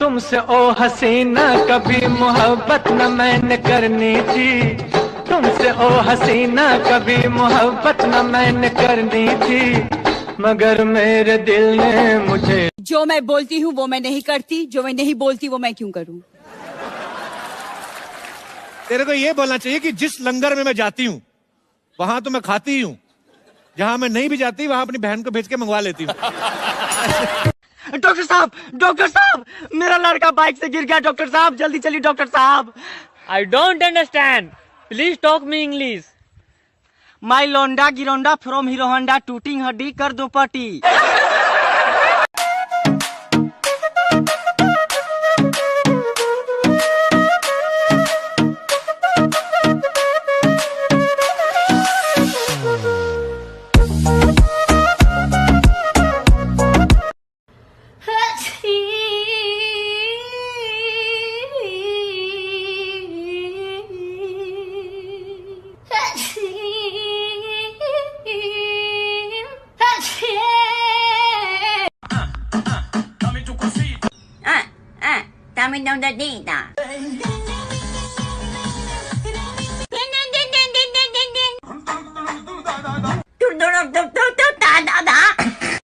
तुमसे ओ हसीना कभी मोहब्बत न मैंने करनी थी, तुमसे ओ हसीना कभी मोहब्बत न मैंने करनी थी, मगर मेरे दिल ने मुझे। जो मैं बोलती हूँ वो मैं नहीं करती, जो मैं नहीं बोलती वो मैं क्यों करूँ। तेरे को ये बोलना चाहिए कि जिस लंगर में मैं जाती हूँ वहां तो मैं खाती ही हूँ, जहां मैं नहीं भी जाती वहां अपनी बहन को भेज के मंगवा लेती हूँ। डॉक्टर साहब, मेरा लड़का बाइक से गिर गया। डॉक्टर साहब जल्दी चलिए डॉक्टर साहब। I don't understand. Please talk me English. My लोंडा गिरोंडा फ्रॉम हीरो होंडा, टूटिंग हड्डी कर दो पटी। Dame una dadita.